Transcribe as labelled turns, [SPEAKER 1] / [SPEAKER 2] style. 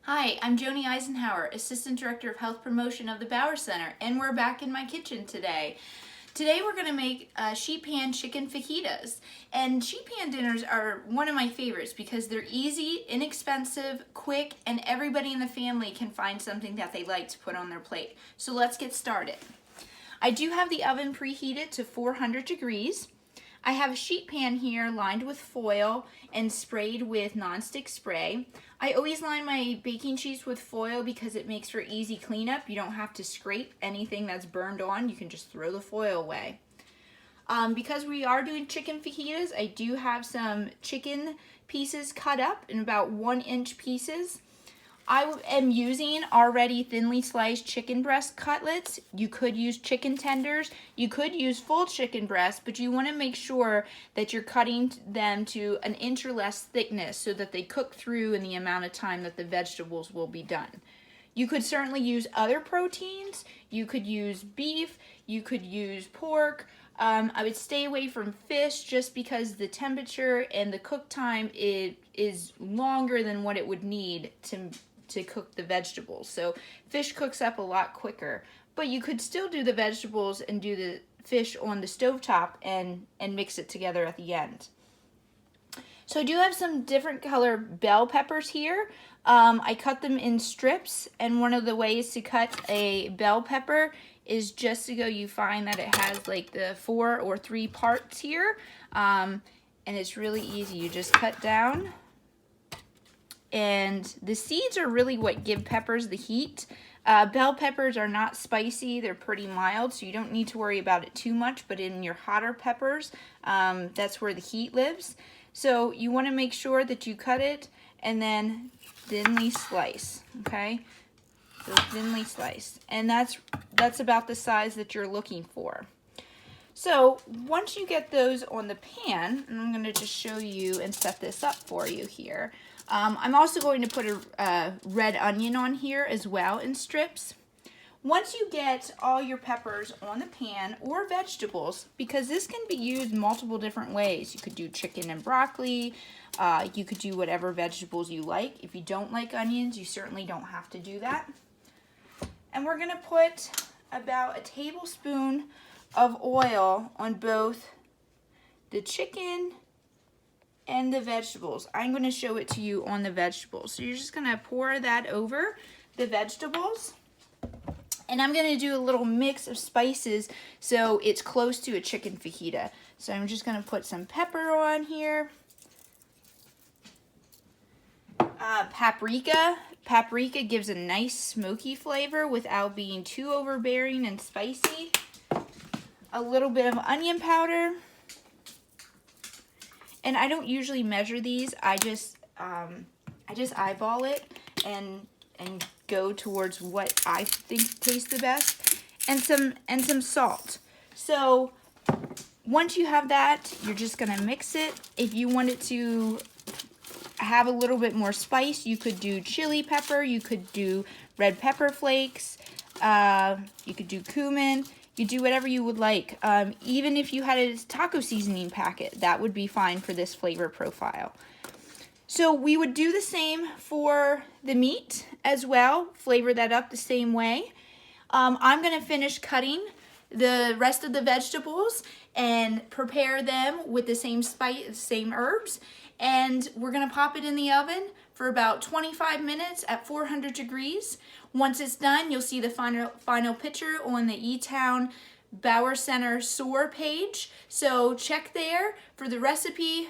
[SPEAKER 1] Hi, I'm Joni Eisenhower, Assistant Director of Health Promotion of the Bauer Center, and we're back in my kitchen today. Today we're going to make sheet pan chicken fajitas. And sheet pan dinners are one of my favorites because they're easy, inexpensive, quick, and everybody in the family can find something that they like to put on their plate. So let's get started. I do have the oven preheated to 400 degrees. I have a sheet pan here lined with foil and sprayed with nonstick spray. I always line my baking sheets with foil because it makes for easy cleanup. You don't have to scrape anything that's burned on. You can just throw the foil away. Because we are doing chicken fajitas, I do have some chicken pieces cut up in about 1-inch pieces. I am using already thinly sliced chicken breast cutlets. You could use chicken tenders. You could use full chicken breast, but you want to make sure that you're cutting them to 1 inch or less thickness so that they cook through in the amount of time that the vegetables will be done. You could certainly use other proteins. You could use beef. You could use pork. I would stay away from fish just because the temperature and the cook time is longer than what it would need to cook the vegetables. So fish cooks up a lot quicker, but you could still do the vegetables and do the fish on the stovetop and mix it together at the end. So I do have some different color bell peppers here. I cut them in strips, and one of the ways to cut a bell pepper is just to go, you find that it has like the 4 or 3 parts here, and it's really easy. You just cut down. And the seeds are really what give peppers the heat. Bell peppers are not spicy, they're pretty mild, so you don't need to worry about it too much, but in your hotter peppers, that's where the heat lives. So you want to make sure that you cut it and then thinly slice, okay? So thinly slice. And that's about the size that you're looking for. So once you get those on the pan, and I'm going to just show you and set this up for you here. I'm also going to put a red onion on here as well in strips. Once you get all your peppers on the pan, or vegetables, because this can be used multiple different ways. You could do chicken and broccoli. You could do whatever vegetables you like. If you don't like onions, you certainly don't have to do that. And we're going to put about a tablespoon of oil on both the chicken and the vegetables. I'm going to show it to you on the vegetables. So you're just going to pour that over the vegetables. And I'm going to do a little mix of spices so it's close to a chicken fajita. So I'm just going to put some pepper on here. Paprika. Paprika gives a nice smoky flavor without being too overbearing and spicy. A little bit of onion powder. And I don't usually measure these. I just eyeball it and go towards what I think tastes the best, and some salt. So once you have that, you're just gonna mix it. If you want it to have a little bit more spice, you could do chili pepper, you could do red pepper flakes, you could do cumin. You do whatever you would like. Even if you had a taco seasoning packet, that would be fine for this flavor profile. So we would do the same for the meat as well. Flavor that up the same way. I'm going to finish cutting the rest of the vegetables and prepare them with the same spice, same herbs. And we're going to pop it in the oven for about 25 minutes at 400 degrees. Once it's done, you'll see the final picture on the E-Town Bauer Center SOAR page. So check there for the recipe,